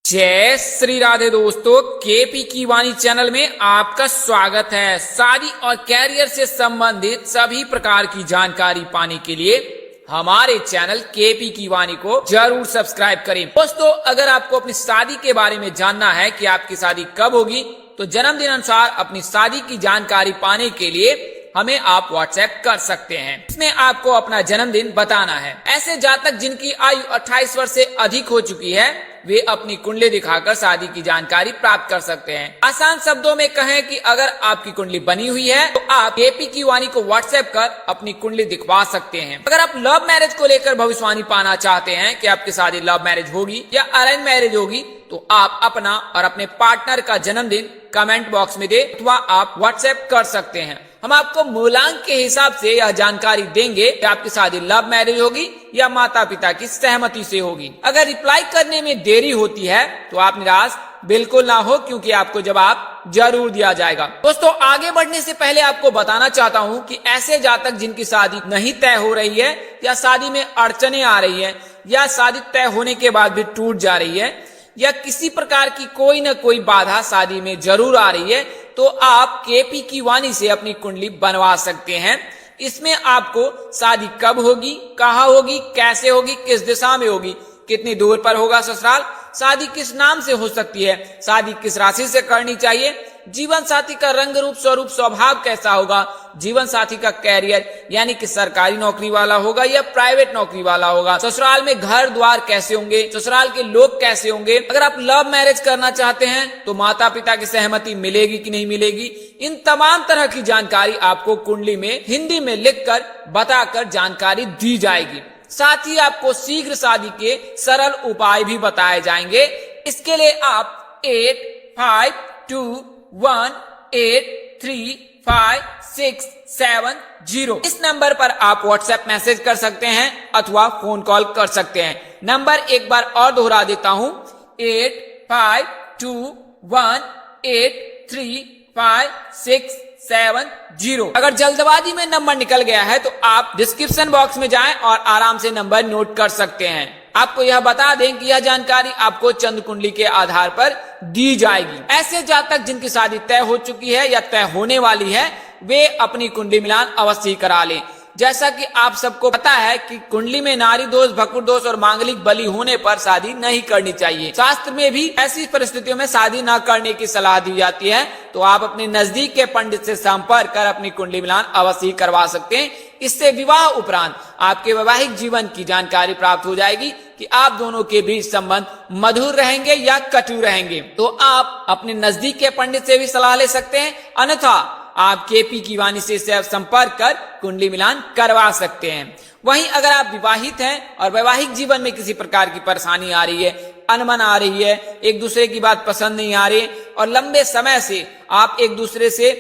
जय श्री राधे दोस्तों, केपी की वाणी चैनल में आपका स्वागत है। शादी और कैरियर से संबंधित सभी प्रकार की जानकारी पाने के लिए हमारे चैनल केपी की वाणी को जरूर सब्सक्राइब करें। दोस्तों, अगर आपको अपनी शादी के बारे में जानना है कि आपकी शादी कब होगी, तो जन्मदिन अनुसार अपनी शादी की जानकारी पाने के लिए हमें आप व्हाट्सएप कर सकते हैं। इसमें आपको अपना जन्मदिन बताना है। ऐसे जातक जिनकी आयु 28 वर्ष से अधिक हो चुकी है, वे अपनी कुंडली दिखाकर शादी की जानकारी प्राप्त कर सकते हैं। आसान शब्दों में कहें कि अगर आपकी कुंडली बनी हुई है तो आप केपी की वाणी को व्हाट्सएप कर अपनी कुंडली दिखवा सकते हैं। अगर आप लव मैरिज को लेकर भविष्यवाणी पाना चाहते हैं कि आपकी शादी लव मैरिज होगी या अरेंज मैरिज होगी, तो आप अपना और अपने पार्टनर का जन्मदिन कमेंट बॉक्स में दे अथवा आप व्हाट्सएप कर सकते हैं। हम आपको मूलांक के हिसाब से यह जानकारी देंगे कि आपकी शादी लव मैरिज होगी या माता पिता की सहमति से होगी। अगर रिप्लाई करने में देरी होती है तो आप निराश बिल्कुल ना हो, क्योंकि आपको जवाब जरूर दिया जाएगा। दोस्तों, आगे बढ़ने से पहले आपको बताना चाहता हूं कि ऐसे जातक जिनकी शादी नहीं तय हो रही है या शादी में अड़चने आ रही है या शादी तय होने के बाद भी टूट जा रही है या किसी प्रकार की कोई न कोई बाधा शादी में जरूर आ रही है, तो आप केपी की वाणी से अपनी कुंडली बनवा सकते हैं। इसमें आपको शादी कब होगी, कहाँ होगी, कैसे होगी, किस दिशा में होगी, कितनी दूर पर होगा ससुराल, शादी किस नाम से हो सकती है, शादी किस राशि से करनी चाहिए, जीवन साथी का रंग रूप स्वरूप स्वभाव कैसा होगा, जीवन साथी का कैरियर यानी कि सरकारी नौकरी वाला होगा या प्राइवेट नौकरी वाला होगा, ससुराल में घर द्वार कैसे होंगे, ससुराल के लोग कैसे होंगे। अगर आप लव मैरिज करना चाहते हैं तो माता पिता की सहमति मिलेगी कि नहीं मिलेगी, इन तमाम तरह की जानकारी आपको कुंडली में हिंदी में लिखकर बताकर जानकारी दी जाएगी। साथ ही आपको शीघ्र शादी के सरल उपाय भी बताए जाएंगे। इसके लिए आप 8521835670 इस नंबर पर आप व्हाट्सएप मैसेज कर सकते हैं अथवा फोन कॉल कर सकते हैं। नंबर एक बार और दोहरा देता हूं, 8521835670। अगर जल्दबाजी में नंबर निकल गया है तो आप डिस्क्रिप्शन बॉक्स में जाएं और आराम से नंबर नोट कर सकते हैं। आपको यह बता दें कि यह जानकारी आपको चंद्र कुंडली के आधार पर दी जाएगी। ऐसे जातक जिनकी शादी तय हो चुकी है या तय होने वाली है, वे अपनी कुंडली मिलान अवश्य करा लें। जैसा कि आप सबको पता है कि कुंडली में नारी दोष, भकुर दोष और मांगलिक बलि होने पर शादी नहीं करनी चाहिए। शास्त्र में भी ऐसी परिस्थितियों में शादी न करने की सलाह दी जाती है। तो आप अपने नजदीक के पंडित से संपर्क कर अपनी कुंडली मिलान अवश्य करवा सकते हैं। इससे विवाह उपरांत आपके वैवाहिक जीवन की जानकारी प्राप्त हो जाएगी कि आप दोनों के बीच संबंध मधुर रहेंगे या कटु रहेंगे। तो आप अपने नजदीक के पंडित से भी सलाह ले सकते हैं, अन्यथा आप केपी की वाणी से संपर्क कर कुंडली मिलान करवा सकते हैं। वहीं अगर आप विवाहित हैं और वैवाहिक जीवन में किसी प्रकार की परेशानी आ रही है, अनबन आ रही है, एक दूसरे की बात पसंद नहीं आ रही और लंबे समय से आप एक दूसरे से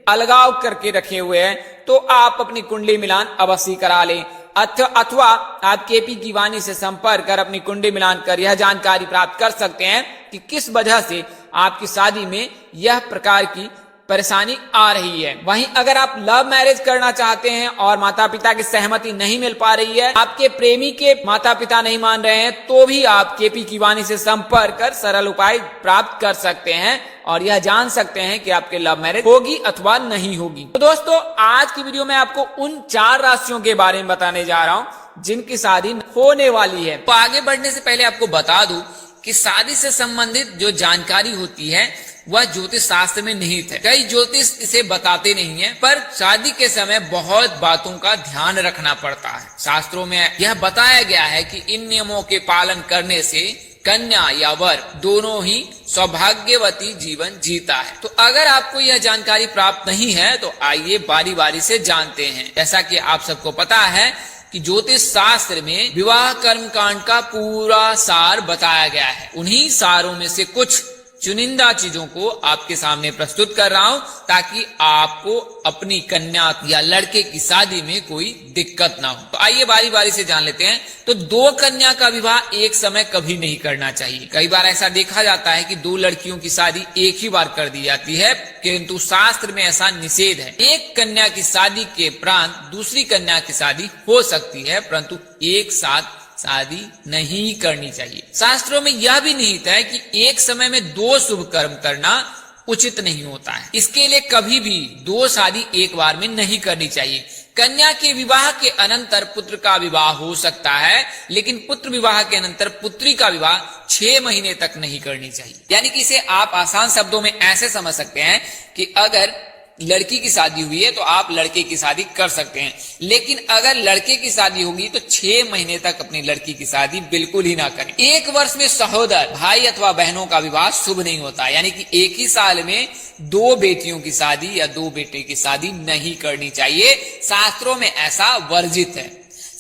अलगाव करके रखे हुए हैं, तो आप अपनी कुंडली मिलान अवश्य करा लें अथवा आप केपी की वाणी से संपर्क कर अपनी कुंडली मिलान कर यह जानकारी प्राप्त कर सकते हैं कि किस वजह से आपकी शादी में यह प्रकार की परेशानी आ रही है। वहीं अगर आप लव मैरिज करना चाहते हैं और माता पिता की सहमति नहीं मिल पा रही है, आपके प्रेमी के माता पिता नहीं मान रहे हैं, तो भी आप केपी की वाणी से संपर्क कर सरल उपाय प्राप्त कर सकते हैं और यह जान सकते हैं कि आपके लव मैरिज होगी अथवा नहीं होगी। तो दोस्तों, आज की वीडियो में आपको उन 4 राशियों के बारे में बताने जा रहा हूँ जिनकी शादी होने वाली है। तो आगे बढ़ने से पहले आपको बता दूं कि शादी से संबंधित जो जानकारी होती है वह ज्योतिष शास्त्र में निहित है। कई ज्योतिष इसे बताते नहीं है, पर शादी के समय बहुत बातों का ध्यान रखना पड़ता है। शास्त्रों में यह बताया गया है कि इन नियमों के पालन करने से कन्या या वर दोनों ही सौभाग्यवती जीवन जीता है। तो अगर आपको यह जानकारी प्राप्त नहीं है तो आइए बारी बारी से जानते हैं। जैसा कि आप सबको पता है कि ज्योतिष शास्त्र में विवाह कर्म कांड का पूरा सार बताया गया है। उन्हीं सारों में से कुछ चुनिंदा चीजों को आपके सामने प्रस्तुत कर रहा हूं ताकि आपको अपनी कन्या या लड़के की शादी में कोई दिक्कत ना हो। तो आइए बारी बारी से जान लेते हैं। तो 2 कन्या का विवाह एक समय कभी नहीं करना चाहिए। कई बार ऐसा देखा जाता है कि 2 लड़कियों की शादी एक ही बार कर दी जाती है, किंतु शास्त्र में ऐसा निषेध है। एक कन्या की शादी के उपरांत दूसरी कन्या की शादी हो सकती है, परंतु एक साथ शादी नहीं करनी चाहिए। शास्त्रों में यह भी निहित है कि एक समय में दो शुभ कर्म करना उचित नहीं होता है। इसके लिए कभी भी दो शादी एक बार में नहीं करनी चाहिए। कन्या के विवाह के अनंतर पुत्र का विवाह हो सकता है, लेकिन पुत्र विवाह के अनंतर पुत्री का विवाह 6 महीने तक नहीं करनी चाहिए। यानी कि इसे आप आसान शब्दों में ऐसे समझ सकते हैं कि अगर लड़की की शादी हुई है तो आप लड़के की शादी कर सकते हैं, लेकिन अगर लड़के की शादी होगी तो 6 महीने तक अपनी लड़की की शादी बिल्कुल ही ना करें। 1 वर्ष में सहोदर भाई अथवा बहनों का विवाह शुभ नहीं होता, यानी कि एक ही साल में 2 बेटियों की शादी या 2 बेटे की शादी नहीं करनी चाहिए। शास्त्रों में ऐसा वर्जित है।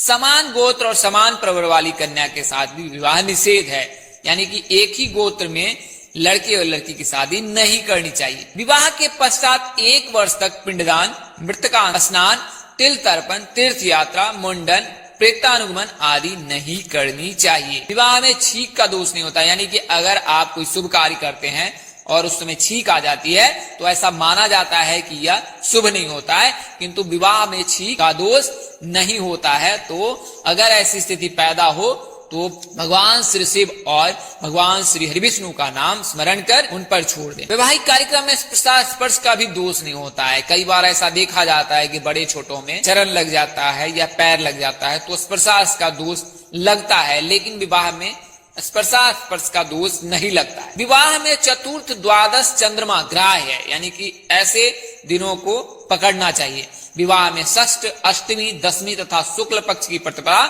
समान गोत्र और समान प्रवर वाली कन्या के साथ भी विवाह निषेध है, यानी कि एक ही गोत्र में लड़के और लड़की की शादी नहीं करनी चाहिए। विवाह के पश्चात 1 वर्ष तक पिंडदान, मृतका स्नान, तिल तर्पण, तीर्थ यात्रा, मुंडन, प्रेतानुगमन आदि नहीं करनी चाहिए। विवाह में छींक का दोष नहीं होता, यानी कि अगर आप कोई शुभ कार्य करते हैं और उस समय छींक आ जाती है तो ऐसा माना जाता है कि यह शुभ नहीं होता है, किंतु विवाह में छींक का दोष नहीं होता है। तो अगर ऐसी स्थिति पैदा हो तो भगवान श्री शिव और भगवान श्री हरिविष्णु का नाम स्मरण कर उन पर छोड़ दें। वैवाहिक कार्यक्रम में स्पर्श का भी दोष नहीं होता है। कई बार ऐसा देखा जाता है कि बड़े छोटों में चरण लग जाता है या पैर लग जाता है तो स्पर्श का दोष लगता है, लेकिन विवाह में स्पर्श का दोष नहीं लगता है। विवाह में चतुर्थ, द्वादश चंद्रमा ग्राह्य है, यानी कि ऐसे दिनों को पकड़ना चाहिए। विवाह में षष्ठ, अष्टमी, दशमी तथा शुक्ल पक्ष की प्रतिपदा,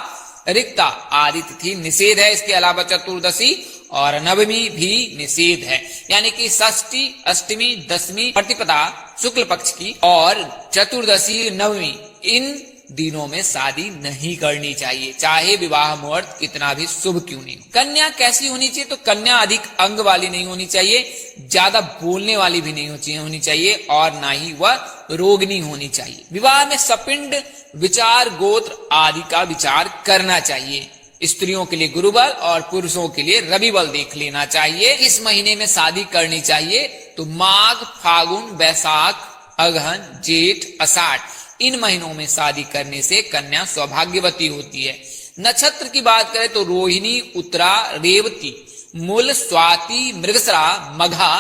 रिक्ता आदि तिथि निषेध है। इसके अलावा चतुर्दशी और नवमी भी निषेध है, यानी कि षष्ठी, अष्टमी, दशमी प्रतिपदा शुक्ल पक्ष की और चतुर्दशी, नवमी इन दिनों में शादी नहीं करनी चाहिए, चाहे विवाह मुहूर्त कितना भी शुभ क्यों नहीं हो। कन्या कैसी होनी चाहिए? तो कन्या अधिक अंग वाली नहीं होनी चाहिए, ज्यादा बोलने वाली भी नहीं होनी चाहिए और ना ही वह रोगिणी होनी चाहिए। विवाह में सपिंड, विचार, गोत्र आदि का विचार करना चाहिए। स्त्रियों के लिए गुरुबल और पुरुषों के लिए रविबल देख लेना चाहिए। इस महीने में शादी करनी चाहिए तो माघ, फागुन, वैशाख, अगहन, जेठ, आषाढ़ इन महीनों में शादी करने से कन्या सौभाग्यवती होती है। नक्षत्र की बात करें तो रोहिणी, उत्तरा, रेवती, मूल, स्वाति, मृगशिरा, मघा,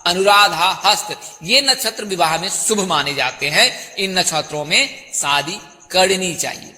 अनुराधा, हस्त ये नक्षत्र विवाह में शुभ माने जाते हैं। इन नक्षत्रों में शादी करनी चाहिए।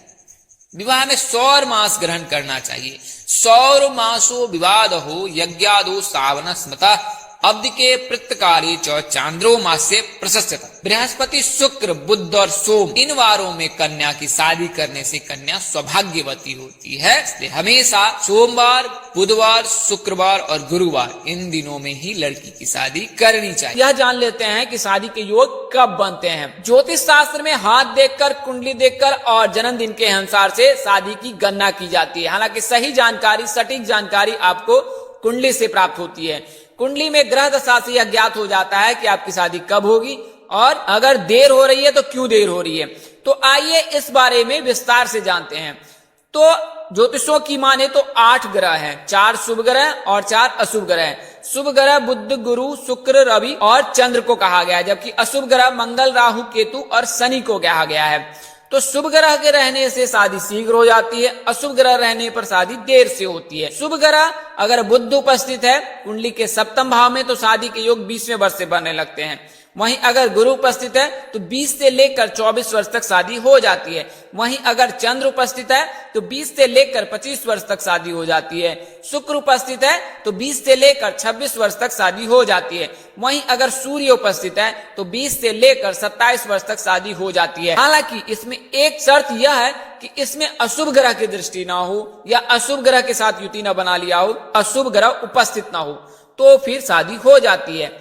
विवाह में सौर मास ग्रहण करना चाहिए। सौर मासो विवाद हो यज्ञादो सावन स्मृता अब्द के प्रत्यकाली चांद्रो मास से प्रशस्त। बृहस्पति, शुक्र, बुध और सोम इन वारों में कन्या की शादी करने से कन्या सौभाग्यवती होती है। इसलिए हमेशा सोमवार, बुधवार, शुक्रवार और गुरुवार इन दिनों में ही लड़की की शादी करनी चाहिए। यह जान लेते हैं कि शादी के योग कब बनते हैं। ज्योतिष शास्त्र में हाथ देखकर, कुंडली देखकर और जन्मदिन के अनुसार से शादी की गणना की जाती है। हालांकि सही जानकारी, सटीक जानकारी आपको कुंडली से प्राप्त होती है। कुंडली में ग्रह दशा से यह ज्ञात हो जाता है कि आपकी शादी कब होगी और अगर देर हो रही है तो क्यों देर हो रही है। तो आइए इस बारे में विस्तार से जानते हैं। तो ज्योतिषों की माने तो 8 ग्रह हैं, 4 शुभ ग्रह और 4 अशुभ ग्रह। शुभ ग्रह बुध, गुरु, शुक्र, रवि और चंद्र को कहा गया है, जबकि अशुभ ग्रह मंगल, राहु, केतु और शनि को कहा गया है। तो शुभ ग्रह के रहने से शादी शीघ्र हो जाती है, अशुभ ग्रह रहने पर शादी देर से होती है। शुभ ग्रह अगर बुध उपस्थित है कुंडली के सप्तम भाव में तो शादी के योग 20वें वर्ष से बनने लगते हैं। वहीं अगर गुरु उपस्थित है तो 20 से लेकर 24 वर्ष तक शादी हो जाती है। वहीं अगर चंद्र उपस्थित है तो 20 से लेकर 25 वर्ष तक शादी हो जाती है। शुक्र उपस्थित है तो 20 से लेकर 26 वर्ष तक शादी हो जाती है। वहीं अगर सूर्य उपस्थित है तो 20 से लेकर 27 वर्ष तक शादी हो जाती है। हालांकि इसमें एक शर्त यह है कि इसमें अशुभ ग्रह की दृष्टि ना हो या अशुभ ग्रह के साथ युति न बना लिया हो, अशुभ ग्रह उपस्थित ना हो तो फिर शादी हो जाती है।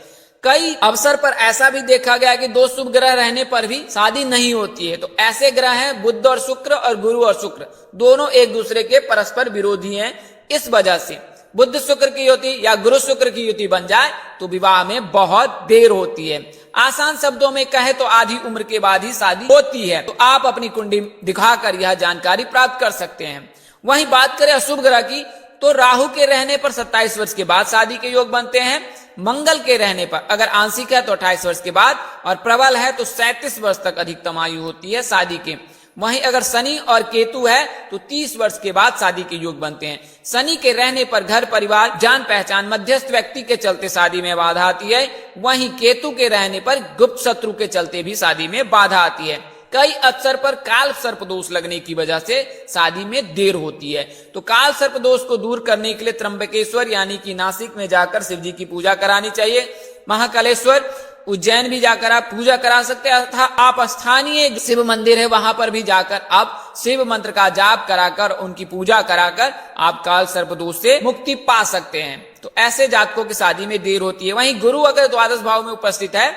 कई अवसर पर ऐसा भी देखा गया कि 2 शुभ ग्रह रहने पर भी शादी नहीं होती है। तो ऐसे ग्रह हैं बुध और शुक्र और गुरु और शुक्र दोनों एक दूसरे के परस्पर विरोधी हैं। इस वजह से बुध शुक्र की युति या गुरु शुक्र की युति बन जाए तो विवाह में बहुत देर होती है। आसान शब्दों में कहे तो आधी उम्र के बाद ही शादी होती है। तो आप अपनी कुंडली दिखाकर यह जानकारी प्राप्त कर सकते हैं। वहीं बात करें अशुभ ग्रह की तो राहु के रहने पर 27 वर्ष के बाद शादी के योग बनते हैं। मंगल के रहने पर अगर आंशिक है तो 28 वर्ष के बाद और प्रबल है तो 37 वर्ष तक अधिकतम आयु होती है शादी के। वहीं अगर शनि और केतु है तो 30 वर्ष के बाद शादी के योग बनते हैं। शनि के रहने पर घर परिवार जान पहचान मध्यस्थ व्यक्ति के चलते शादी में बाधा आती है। वहीं केतु के रहने पर गुप्त शत्रु के चलते भी शादी में बाधा आती है। कई अवसर पर काल सर्प दोष लगने की वजह से शादी में देर होती है। तो काल सर्प दोष को दूर करने के लिए त्र्यंबकेश्वर यानी कि नासिक में जाकर शिव जी की पूजा करानी चाहिए। महाकालेश्वर उज्जैन भी जाकर आप पूजा करा सकते हैं, तथा आप स्थानीय शिव मंदिर है वहां पर भी जाकर आप शिव मंत्र का जाप कराकर उनकी पूजा कराकर आप काल सर्प दोष से मुक्ति पा सकते हैं। तो ऐसे जातकों की शादी में देर होती है। वहीं गुरु अगर द्वादश भाव में उपस्थित है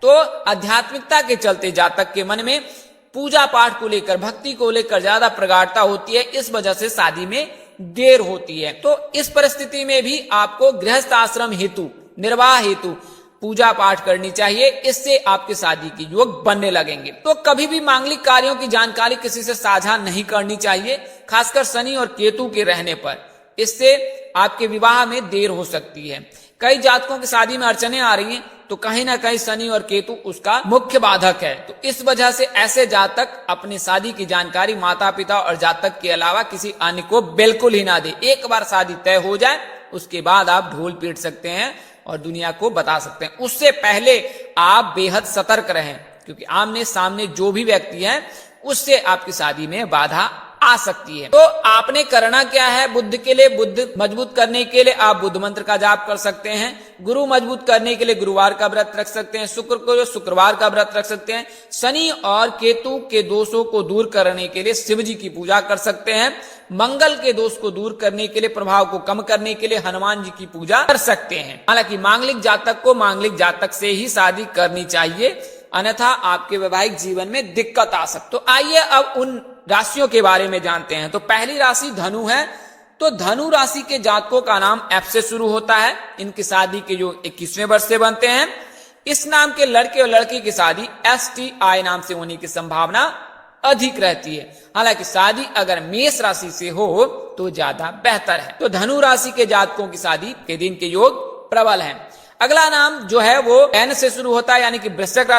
तो आध्यात्मिकता के चलते जातक के मन में पूजा पाठ को लेकर भक्ति को लेकर ज्यादा प्रगाढ़ता होती है, इस वजह से शादी में देर होती है। तो इस परिस्थिति में भी आपको गृहस्थ आश्रम हेतु निर्वाह हेतु पूजा पाठ करनी चाहिए, इससे आपके शादी के योग बनने लगेंगे। तो कभी भी मांगलिक कार्यों की जानकारी किसी से साझा नहीं करनी चाहिए, खासकर शनि और केतु के रहने पर, इससे आपके विवाह में देर हो सकती है। कई जातकों की शादी में अड़चने आ रही हैं तो कहीं ना कहीं शनि और केतु उसका मुख्य बाधक है। तो इस वजह से ऐसे जातक अपनी शादी की जानकारी माता पिता और जातक के अलावा किसी अन्य को बिल्कुल ही ना दे। एक बार शादी तय हो जाए उसके बाद आप ढोल पीट सकते हैं और दुनिया को बता सकते हैं। उससे पहले आप बेहद सतर्क रहें, क्योंकि आमने सामने जो भी व्यक्ति है उससे आपकी शादी में बाधा आ सकती है। तो आपने करना क्या है, बुद्ध के लिए बुद्ध मजबूत करने के लिए आप बुद्ध मंत्र का जाप कर सकते हैं। गुरु मजबूत करने के लिए गुरुवार का व्रत रख सकते हैं। शुक्र को जो शुक्रवार का व्रत रख सकते हैं। शनि और केतु के दोषों को दूर करने के लिए शिव जी की पूजा कर सकते हैं। मंगल के दोष को दूर करने के लिए, प्रभाव को कम करने के लिए हनुमान जी की पूजा कर सकते हैं। हालांकि मांगलिक जातक को मांगलिक जातक से ही शादी करनी चाहिए, अन्यथा आपके वैवाहिक जीवन में दिक्कत आ सकती। तो आइए अब उन राशियों के बारे में जानते हैं। तो पहली राशि धनु है। तो धनु राशि के जातकों का नाम एफ से शुरू होता है। इनकी शादी के योग 21वें वर्ष से बनते हैं। इस नाम के लड़के और लड़की की शादी STI नाम से होने की संभावना अधिक रहती है। हालांकि शादी अगर मेष राशि से हो तो ज्यादा बेहतर है। तो धनु राशि के जातकों की शादी के दिन के योग प्रबल हैं। अगला नाम जो है वो N से शुरू होता है, यानी कि वृश्चिक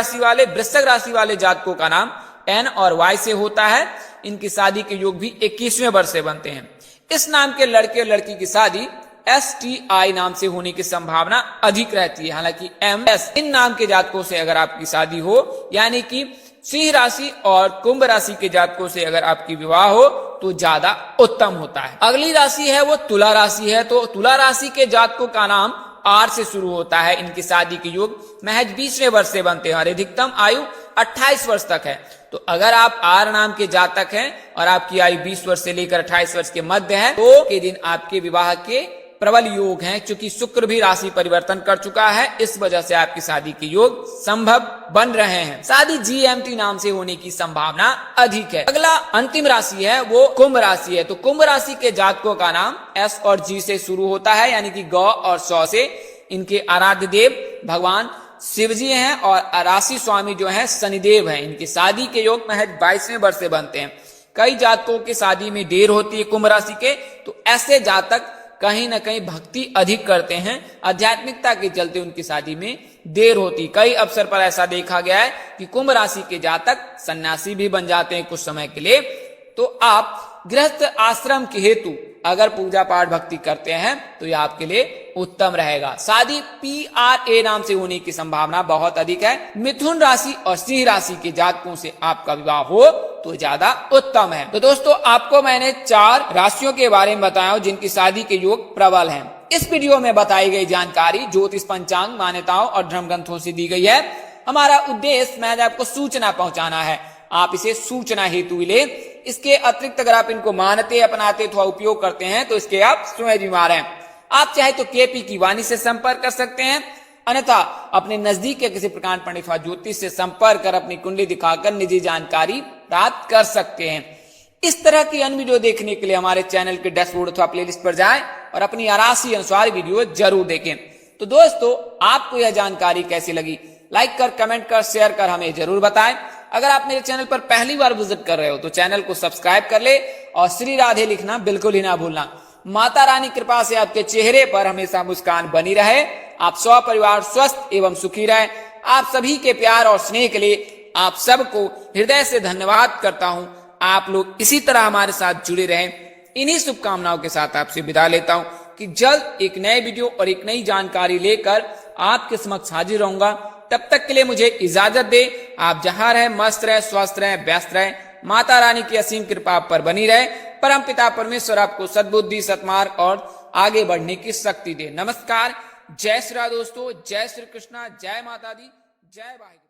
राशि वाले जातकों का नाम N और Y से होता है। इनकी शादी के योग भी 21वें वर्ष से बनते हैं। इस नाम के लड़के और लड़की की शादी STI नाम से होने की संभावना अधिक रहती है। हालांकि MS इन नाम के जातकों से अगर आपकी शादी हो, यानी कि सिंह राशि और कुंभ राशि के जातकों से अगर आपकी विवाह हो तो ज्यादा उत्तम होता है। अगली राशि है वो तुला राशि है। तो तुला राशि के जातकों का नाम R से शुरू होता है। इनकी शादी के योग महज 20वें वर्ष से बनते हैं और अधिकतम आयु 28 वर्ष तक है। तो अगर आप R नाम के जातक हैं और आपकी आयु 20 वर्ष से लेकर 28 वर्ष के मध्य है तो के दिन आपके विवाह के प्रबल योग हैं, क्योंकि शुक्र भी राशि परिवर्तन कर चुका है। इस वजह से आपकी शादी के योग संभव बन रहे हैं। शादी GMT नाम से होने की संभावना अधिक है। अगला अंतिम राशि है वो कुंभ राशि है। तो कुंभ राशि के जातकों का नाम S और G से शुरू होता है, यानी कि गौ और सौ से। इनके आराध्य देव भगवान शिव जी हैं और राशि स्वामी जो है शनिदेव हैं। इनकी शादी के योग महज 22वें वर्ष से बनते हैं। कई जातकों की शादी में देर होती है कुंभ राशि के, तो ऐसे जातक कहीं ना कहीं भक्ति अधिक करते हैं, आध्यात्मिकता के चलते उनकी शादी में देर होती। कई अवसर पर ऐसा देखा गया है कि कुंभ राशि के जातक सन्यासी भी बन जाते हैं कुछ समय के लिए। तो आप गृहस्थ आश्रम के हेतु अगर पूजा पाठ भक्ति करते हैं तो यह आपके लिए उत्तम रहेगा। शादी PRA नाम से होने की संभावना बहुत अधिक है। मिथुन राशि और सिंह राशि के जातकों से आपका विवाह हो तो ज्यादा उत्तम है। तो दोस्तों, आपको मैंने 4 राशियों के बारे में बताया जिनकी शादी के योग प्रबल हैं। इस वीडियो में बताई गई जानकारी ज्योतिष पंचांग मान्यताओं और धर्म ग्रंथों से दी गई है। हमारा उद्देश्य महज आपको सूचना पहुंचाना है, आप इसे सूचना हेतु ले। इसके अतिरिक्त अगर आप इनको मानते, अपनाते अथवा उपयोग करते हैं तो इसके आप स्वयं जिम्मेदार हैं। आप चाहे तो KP की वाणी से संपर्क कर सकते हैं, अन्यथा अपने नजदीक के किसी प्रकार पंडित अथवा ज्योतिष से संपर्क कर अपनी कुंडली दिखाकर निजी जानकारी प्राप्त कर सकते हैं। इस तरह की अन्य वीडियो देखने के लिए हमारे चैनल के डैशबोर्ड अथवा प्लेलिस्ट पर जाएं और अपनी राशि अनुसार वीडियो जरूर देखें। तो दोस्तों, आपको यह जानकारी कैसी लगी, लाइक कर, कमेंट कर, शेयर कर हमें जरूर बताएं। अगर आप मेरे चैनल पर पहली बार विजिट कर रहे हो तो चैनल को सब्सक्राइब कर ले और श्री राधे लिखना बिल्कुल ही ना भूलना। माता रानी कृपा से आपके चेहरे पर हमेशा मुस्कान बनी रहे, आप सपरिवार स्वस्थ एवं सुखी रहे। आप सभी के प्यार और स्नेह के लिए आप सबको हृदय से धन्यवाद करता हूँ। आप लोग इसी तरह हमारे साथ जुड़े रहें। इन्हीं शुभकामनाओं के साथ आपसे विदा लेता हूं कि जल्द एक नए वीडियो और एक नई जानकारी लेकर आपके समक्ष हाजिर रहूंगा। तब तक के लिए मुझे इजाजत दे। आप जहां रहे मस्त रहे, स्वस्थ रहे, व्यस्त रहे। माता रानी की असीम कृपा आप पर बनी रहे। परम पिता परमेश्वर आपको सद्बुद्धि, सत्मार्ग और आगे बढ़ने की शक्ति दे। नमस्कार, जय श्री राम दोस्तों, जय श्री कृष्णा, जय माता दी, जय वाहिगुरु।